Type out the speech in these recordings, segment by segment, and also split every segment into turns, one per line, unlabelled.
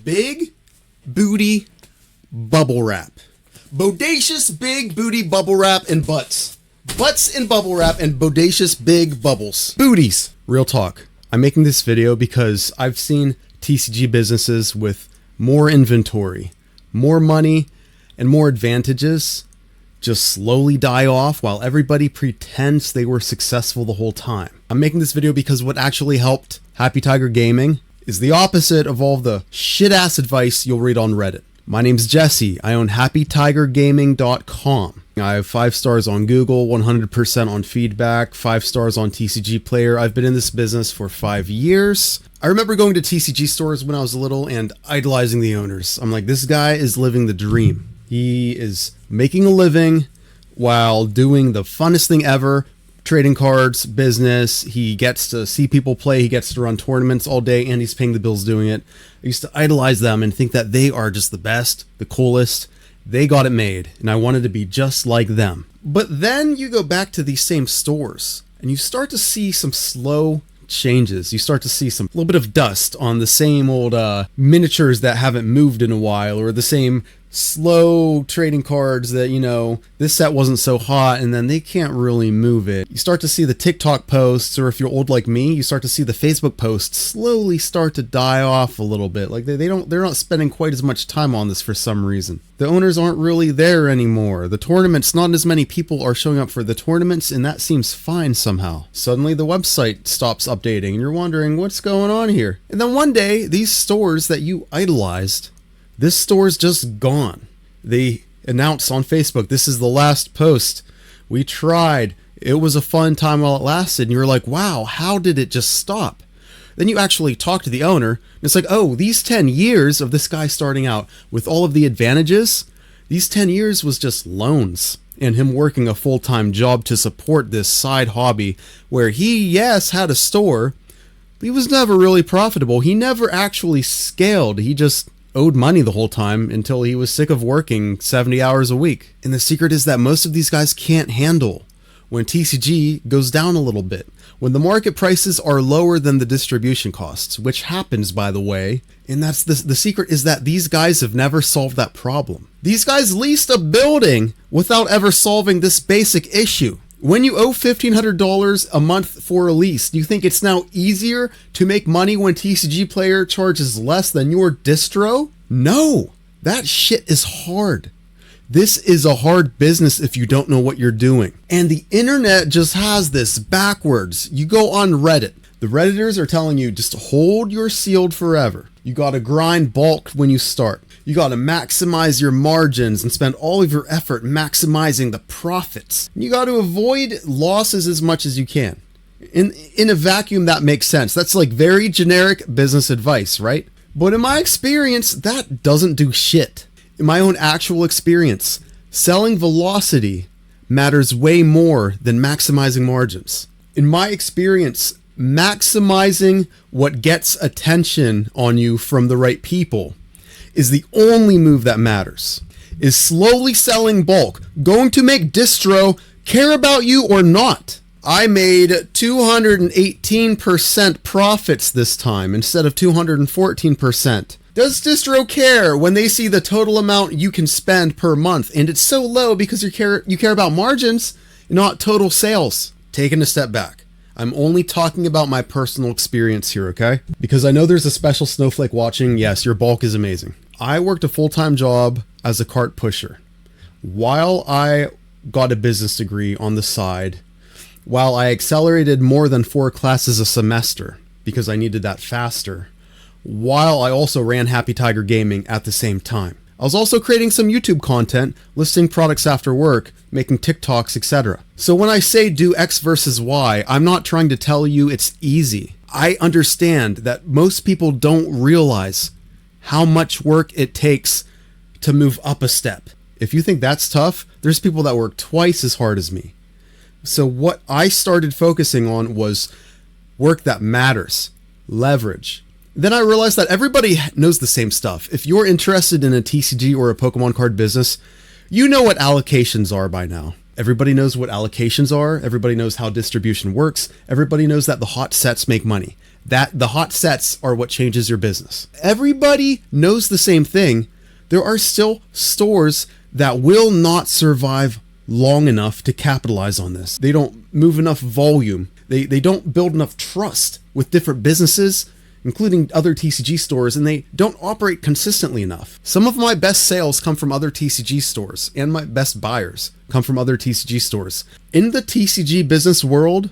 Big booty bubble wrap. Bodacious big booty bubble wrap and butts. Butts in bubble wrap and bodacious big bubbles. Booties. Real talk. I'm making this video because I've seen TCG businesses with more inventory, more money, and more advantages just slowly die off while everybody pretends they were successful the whole time. I'm making this video because what actually helped Happy Tiger Gaming is the opposite of all the shit-ass advice you'll read on Reddit. My name's Jesse. I own HappyTigerGaming.com. I have 5 stars on Google, 100% on feedback, 5 stars on TCG Player. I've been in this business for 5 years. I remember going to TCG stores when I was little and idolizing the owners. I'm like, this guy is living the dream. He is making a living while doing the funnest thing ever, trading cards, business. He gets to see people play. He gets to run tournaments all day, and he's paying the bills doing it. I used to idolize them and think that they are just the best, the coolest. They got it made, and I wanted to be just like them. But then you go back to these same stores, and you start to see some slow changes. You start to see some little bit of dust on the same old miniatures that haven't moved in a while, or the same slow trading cards that, you know, this set wasn't so hot and then they can't really move it. You start to see the TikTok posts, or if you're old like me, you start to see the Facebook posts slowly start to die off a little bit. Like they're not spending quite as much time on this for some reason. The owners aren't really there anymore. The tournaments, not as many people are showing up for the tournaments, and that seems fine somehow. Suddenly the website stops updating and you're wondering what's going on here. And then one day, these stores that you idolized, this store's just gone. They announced on Facebook, this is the last post. We tried. It was a fun time while it lasted. And you're like, wow, how did it just stop? Then you actually talk to the owner, and it's like, oh, these 10 years of this guy starting out with all of the advantages, these 10 years was just loans and him working a full-time job to support this side hobby where he, yes, had a store, but he was never really profitable. He never actually scaled. He just owed money the whole time until he was sick of working 70 hours a week. And the secret is that most of these guys can't handle when TCG goes down a little bit, when the market prices are lower than the distribution costs, which happens, by the way. And that's the secret, is that these guys have never solved that problem. These guys leased a building without ever solving this basic issue. When you owe $1,500 a month for a lease, do you think it's now easier to make money when TCG Player charges less than your distro? No, that shit is hard. This is a hard business if you don't know what you're doing. And the internet just has this backwards. You go on Reddit. The Redditors are telling you just hold your sealed forever. You gotta grind bulk when you start. You got to maximize your margins and spend all of your effort maximizing the profits. You got to avoid losses as much as you can. In a vacuum, that makes sense. That's like very generic business advice, right? But in my experience, that doesn't do shit. In my own actual experience, selling velocity matters way more than maximizing margins. In my experience, maximizing what gets attention on you from the right people is the only move that matters. Is slowly selling bulk going to make distro care about you or not? I made 218% profits this time instead of 214%. Does distro care when they see the total amount you can spend per month and it's so low because you care about margins, not total sales? Taking a step back. I'm only talking about my personal experience here, okay? Because I know there's a special snowflake watching. Yes, your bulk is amazing. I worked a full-time job as a cart pusher while I got a business degree on the side, while I accelerated more than 4 classes a semester because I needed that faster, while I also ran Happy Tiger Gaming at the same time. I was also creating some YouTube content, listing products after work, making TikToks, etc. So when I say do X versus Y, I'm not trying to tell you it's easy. I understand that most people don't realize how much work it takes to move up a step. If you think that's tough, there's people that work twice as hard as me. So what I started focusing on was work that matters, leverage. Then I realized that everybody knows the same stuff. If you're interested in a TCG or a Pokemon card business, you know what allocations are by now. Everybody knows what allocations are. Everybody knows how distribution works. Everybody knows that the hot sets make money. That the hot sets are what changes your business. Everybody knows the same thing. There are still stores that will not survive long enough to capitalize on this. They don't move enough volume. They don't build enough trust with different businesses, including other TCG stores, and they don't operate consistently enough. Some of my best sales come from other TCG stores, and my best buyers come from other TCG stores. In the TCG business world,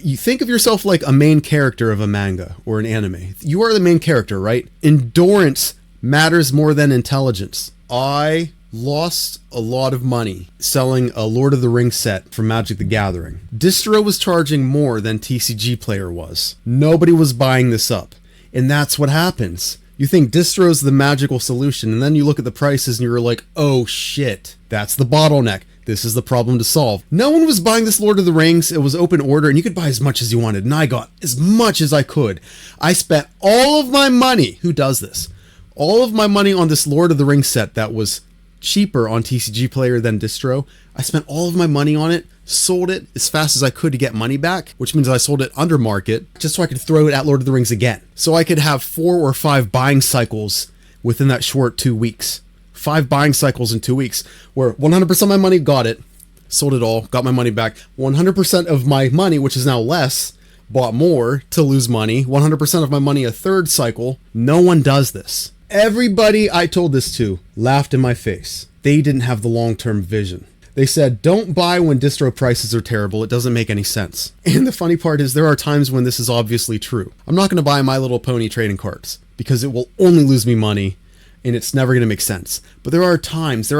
you think of yourself like a main character of a manga or an anime. You are the main character, right? Endurance matters more than intelligence. I lost a lot of money selling a Lord of the Rings set from Magic the Gathering. Distro was charging more than TCG Player was. Nobody was buying this up. And that's what happens. You think Distro's the magical solution, and then you look at the prices and you're like, oh shit, that's the bottleneck. This is the problem to solve. No one was buying this Lord of the Rings. It was open order and you could buy as much as you wanted. And I got as much as I could. I spent all of my money. Who does this? All of my money on this Lord of the Rings set that was cheaper on TCG Player than Distro. I spent all of my money on it, sold it as fast as I could to get money back, which means I sold it under market just so I could throw it at Lord of the Rings again. So I could have 4 or 5 buying cycles within that short 2 weeks. 5 buying cycles in 2 weeks where 100% of my money got it, sold it all, got my money back. 100% of my money, which is now less, bought more to lose money. 100% of my money a third cycle. No one does this. Everybody I told this to laughed in my face. They didn't have the long-term vision. They said, don't buy when distro prices are terrible. It doesn't make any sense. And the funny part is there are times when this is obviously true. I'm not going to buy My Little Pony trading cards because it will only lose me money and it's never going to make sense. But there are times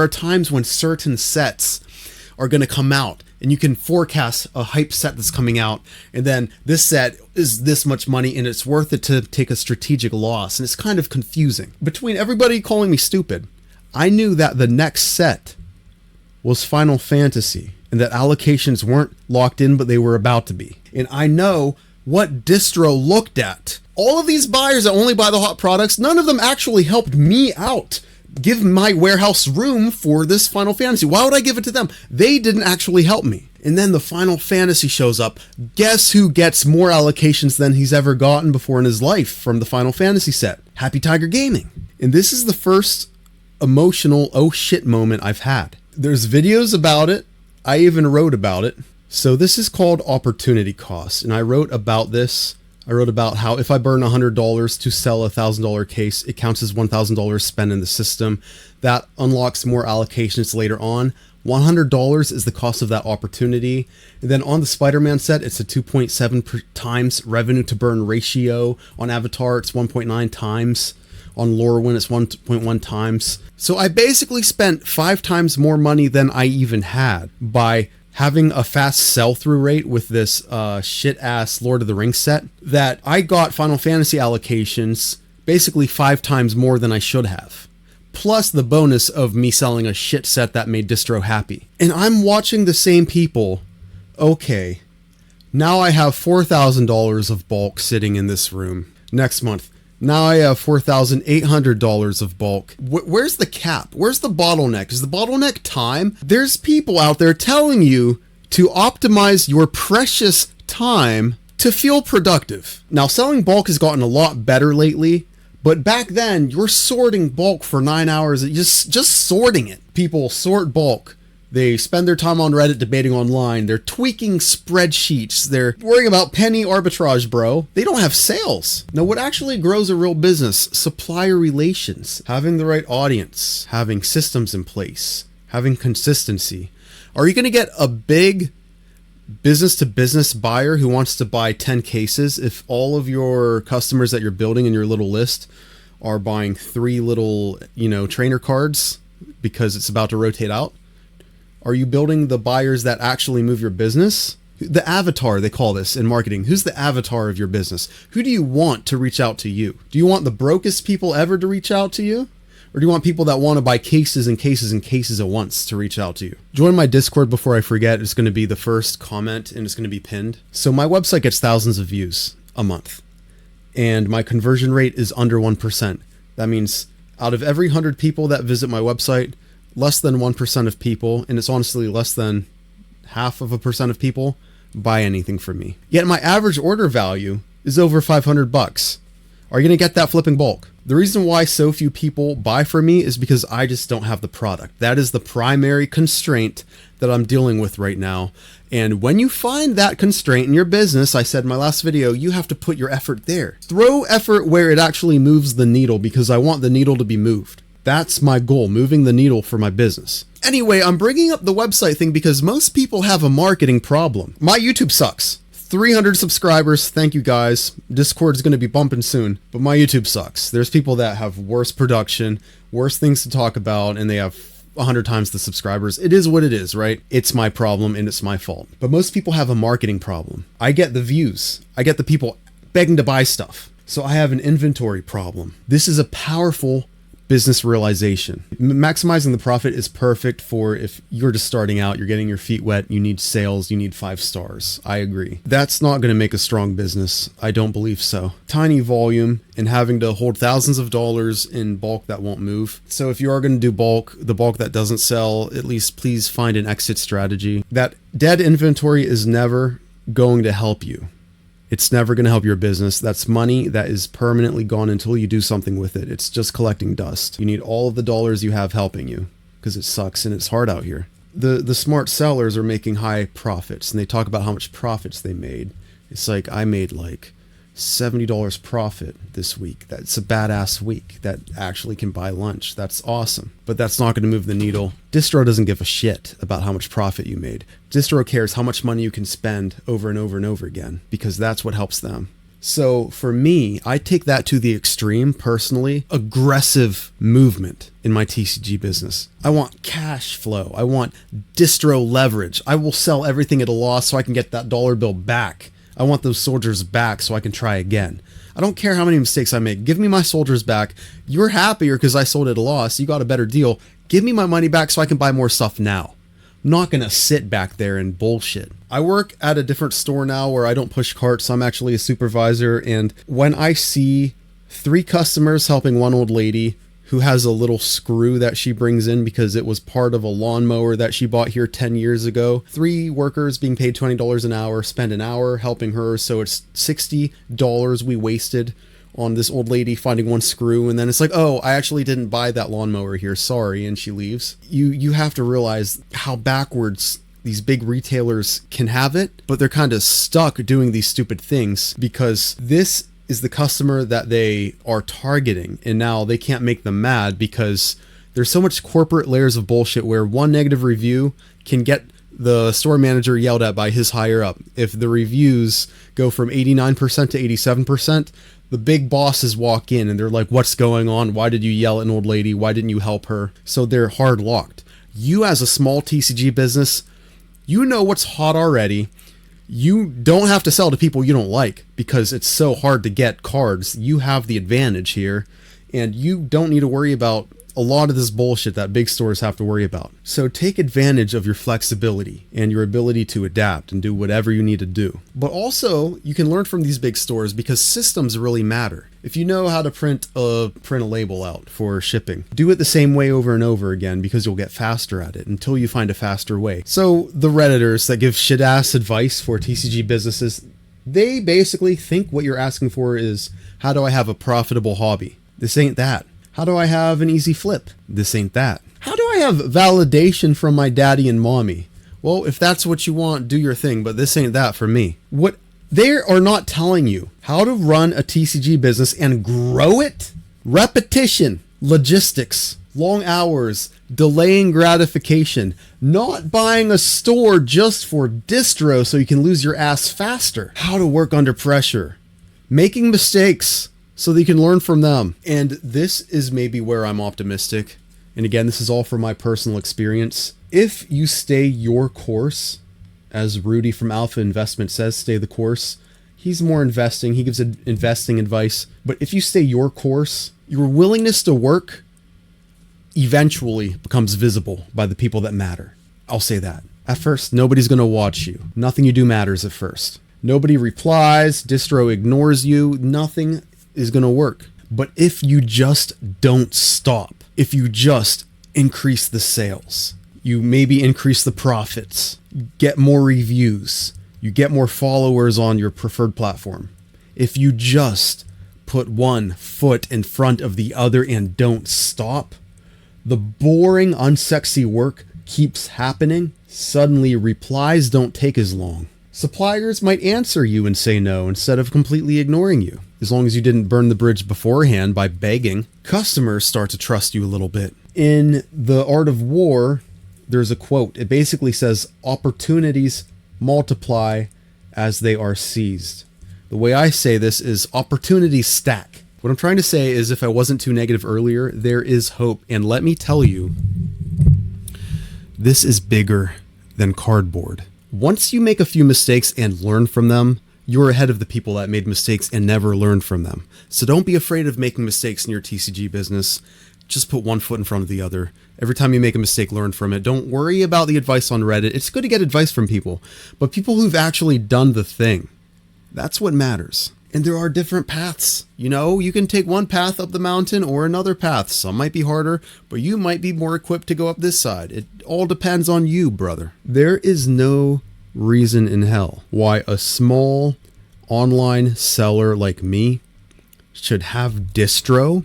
when certain sets are going to come out and you can forecast a hype set that's coming out, and then this set is this much money and it's worth it to take a strategic loss. And it's kind of confusing. Between everybody calling me stupid, I knew that the next set was Final Fantasy and that allocations weren't locked in, but they were about to be. And I know what distro looked at. All of these buyers that only buy the hot products, none of them actually helped me out. Give my warehouse room for this Final Fantasy. Why would I give it to them? They didn't actually help me. And then the Final Fantasy shows up. Guess who gets more allocations than he's ever gotten before in his life from the Final Fantasy set? Happy Tiger Gaming. And this is the first emotional oh shit moment I've had. There's videos about it. I even wrote about it. So this is called opportunity cost. And I wrote about this. I wrote about how if I burn $100 to sell a $1,000 case, it counts as $1,000 spent in the system. That unlocks more allocations later on. $100 is the cost of that opportunity. And then on the Spider-Man set, it's a 2.7 times revenue to burn ratio. On Avatar, it's 1.9 times. On Lorwyn, it's 1.1 times. So I basically spent 5 times more money than I even had by having a fast sell-through rate with this shit-ass Lord of the Rings set, that I got Final Fantasy allocations basically 5 times more than I should have. Plus the bonus of me selling a shit set that made distro happy. And I'm watching the same people. Okay, now I have $4,000 of bulk sitting in this room. Next month, now I have $4,800 of bulk. Where's the cap? Where's the bottleneck? Is the bottleneck time? There's people out there telling you to optimize your precious time to feel productive. Now, selling bulk has gotten a lot better lately, but back then, you're sorting bulk for 9 hours, just sorting it. People sort bulk. They spend their time on Reddit debating online. They're tweaking spreadsheets. They're worrying about penny arbitrage, bro. They don't have sales. Now, what actually grows a real business? Supplier relations, having the right audience, having systems in place, having consistency. Are you going to get a big business-to-business buyer who wants to buy 10 cases if all of your customers that you're building in your little list are buying 3 little, trainer cards because it's about to rotate out? Are you building the buyers that actually move your business? The avatar, they call this in marketing. Who's the avatar of your business? Who do you want to reach out to you? Do you want the brokest people ever to reach out to you? Or do you want people that want to buy cases and cases and cases at once to reach out to you? Join my Discord before I forget. It's going to be the first comment and it's going to be pinned. So my website gets thousands of views a month. And my conversion rate is under 1%. That means out of every 100 people that visit my website, less than 1% of people, and it's honestly less than 0.5% of people, buy anything from me. Yet my average order value is over 500 bucks. Are you going to get that flipping bulk? The reason why so few people buy from me is because I just don't have the product. That is the primary constraint that I'm dealing with right now. And when you find that constraint in your business, I said in my last video, you have to put your effort there. Throw effort where it actually moves the needle, because I want the needle to be moved. That's my goal, moving the needle for my business. Anyway, I'm bringing up the website thing because most people have a marketing problem. My YouTube sucks. 300 subscribers, thank you guys. Discord's going to be bumping soon, but my YouTube sucks. There's people that have worse production, worse things to talk about, and they have 100 times the subscribers. It is what it is, right? It's my problem and it's my fault. But most people have a marketing problem. I get the views. I get the people begging to buy stuff. So I have an inventory problem. This is a powerful business realization. Maximizing the profit is perfect for if you're just starting out, you're getting your feet wet, you need sales, you need 5 stars. I agree. That's not going to make a strong business. I don't believe so. Tiny volume and having to hold thousands of dollars in bulk that won't move. So if you are going to do bulk, the bulk that doesn't sell, at least please find an exit strategy. That dead inventory is never going to help you. It's never going to help your business. That's money that is permanently gone until you do something with it. It's just collecting dust. You need all of the dollars you have helping you, because it sucks and it's hard out here. The smart sellers are making high profits, and they talk about how much profits they made. It's like, I made like $70 profit this week. That's a badass week. That actually can buy lunch. That's awesome. But that's not going to move the needle. Distro doesn't give a shit about how much profit you made. Distro cares how much money you can spend over and over and over again, because that's what helps them. So for me, I take that to the extreme personally. Aggressive movement in my TCG business. I want cash flow. I want distro leverage. I will sell everything at a loss so I can get that dollar bill back. I want those soldiers back so I can try again. I don't care how many mistakes I make. Give me my soldiers back. You're happier because I sold at a loss. You got a better deal. Give me my money back so I can buy more stuff now. I'm not going to sit back there and bullshit. I work at a different store now where I don't push carts. I'm actually a supervisor. And when I see 3 customers helping one old lady who has a little screw that she brings in because it was part of a lawnmower that she bought here 10 years ago. 3 workers being paid $20 an hour, spend an hour helping her. So it's $60 we wasted on this old lady finding one screw. And then it's like, oh, I actually didn't buy that lawnmower here. Sorry. And she leaves. You have to realize how backwards these big retailers can have it, but they're kind of stuck doing these stupid things because this is the customer that they are targeting, and now they can't make them mad because there's so much corporate layers of bullshit where one negative review can get the store manager yelled at by his higher up. If the reviews go from 89% to 87%, the big bosses walk in and they're like, what's going on? Why did you yell at an old lady? Why didn't you help her? So they're hard locked. You as a small TCG business, you know what's hot already. You don't have to sell to people you don't like because it's so hard to get cards. You have the advantage here, and you don't need to worry about a lot of this bullshit that big stores have to worry about. So take advantage of your flexibility and your ability to adapt and do whatever you need to do. But also, you can learn from these big stores because systems really matter. If you know how to print a label out for shipping, do it the same way over and over again because you'll get faster at it until you find a faster way. So the Redditors that give shit-ass advice for TCG businesses, they basically think what you're asking for is, how do I have a profitable hobby? This ain't that. How do I have an easy flip? This ain't that. How do I have validation from my daddy and mommy? Well, if that's what you want, do your thing, but this ain't that for me. What they are not telling you how to run a TCG business and grow it. Repetition, logistics, long hours, delaying gratification, not buying a store just for distro so you can lose your ass faster. How to work under pressure, making mistakes so that you can learn from them. And this is maybe where I'm optimistic. And again, this is all from my personal experience. If you stay your course, as Rudy from Alpha Investment says, stay the course. He's more investing. He gives investing advice. But if you stay your course, your willingness to work eventually becomes visible by the people that matter. I'll say that. At first, nobody's going to watch you. Nothing you do matters at first. Nobody replies. Distro ignores you. Nothing is going to work. But if you just don't stop, if you just increase the sales, you maybe increase the profits, get more reviews, you get more followers on your preferred platform. if you just put one foot in front of the other and don't stop, the boring, unsexy work keeps happening. Suddenly, replies don't take as long. Suppliers might answer you and say no instead of completely ignoring you. As long as you didn't burn the bridge beforehand by begging, customers start to trust you a little bit. In The Art of War, there's a quote. It basically says, opportunities multiply as they are seized. The way I say this is opportunities stack. What I'm trying to say is, if I wasn't too negative earlier, there is hope. And let me tell you, this is bigger than cardboard. Once you make a few mistakes and learn from them, you're ahead of the people that made mistakes and never learned from them. So don't be afraid of making mistakes in your TCG business. Just put one foot in front of the other. Every time you make a mistake, learn from it. Don't worry about the advice on Reddit. It's good to get advice from people, but people who've actually done the thing. That's what matters. And there are different paths. You know, you can take one path up the mountain or another path. Some might be harder, but you might be more equipped to go up this side. It all depends on you, brother. There is no reason in hell why a small online seller like me should have distro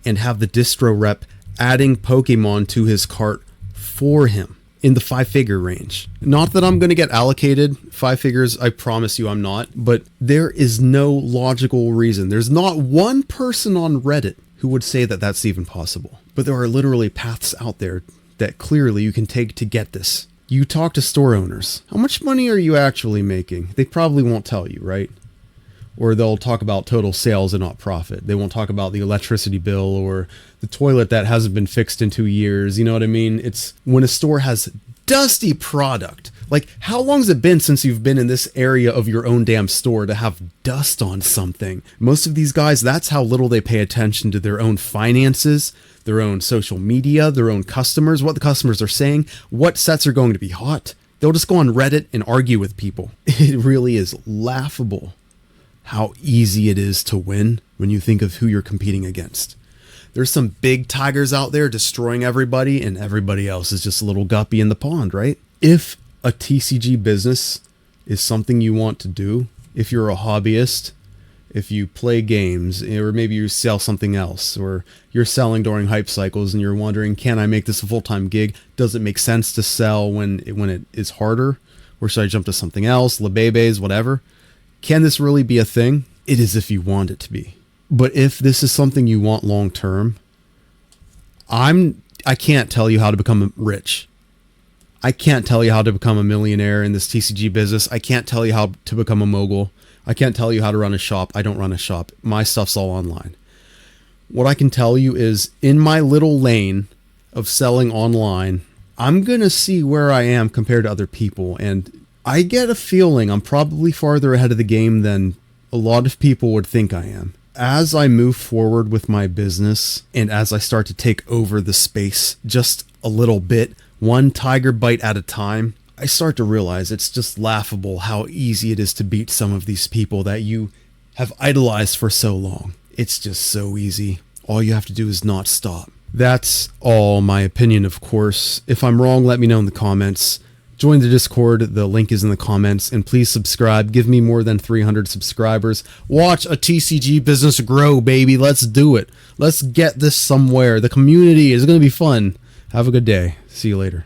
and have the distro rep adding Pokemon to his cart for him in the 5-figure range. Not that I'm going to get allocated 5 figures, I promise you I'm not, but there is no logical reason. There's not one person on Reddit who would say that that's even possible. But there are literally paths out there that clearly you can take to get this. You talk to store owners. How much money are you actually making? They probably won't tell you, right? Or they'll talk about total sales and not profit. They won't talk about the electricity bill or the toilet that hasn't been fixed in 2 years. You know what I mean? It's when a store has dusty product. Like, how long has it been since you've been in this area of your own damn store to have dust on something? Most of these guys, that's how little they pay attention to their own finances, their own social media, their own customers, what the customers are saying, what sets are going to be hot. They'll just go on Reddit and argue with people. It really is laughable how easy it is to win when you think of who you're competing against. There's some big tigers out there destroying everybody, and everybody else is just a little guppy in the pond, right? If a TCG business is something you want to do, if you're a hobbyist, if you play games, or maybe you sell something else, or you're selling during hype cycles and you're wondering, can I make this a full-time gig? Does it make sense to sell when it is harder? Or should I jump to something else, Labebes, whatever? Can this really be a thing? It is if you want it to be. But if this is something you want long term, I can't tell you how to become rich. I can't tell you how to become a millionaire in this TCG business. I can't tell you how to become a mogul. I can't tell you how to run a shop. I don't run a shop. My stuff's all online. What I can tell you is, in my little lane of selling online, I'm going to see where I am compared to other people. And I get a feeling I'm probably farther ahead of the game than a lot of people would think I am. As I move forward with my business and as I start to take over the space just a little bit, one tiger bite at a time, I start to realize it's just laughable how easy it is to beat some of these people that you have idolized for so long. It's just so easy. All you have to do is not stop. That's all my opinion, of course. If I'm wrong, let me know in the comments. Join the Discord, the link is in the comments, and please subscribe. Give me more than 300 subscribers. Watch a TCG business grow, baby. Let's do it. Let's get this somewhere. The community is going to be fun. Have a good day. See you later.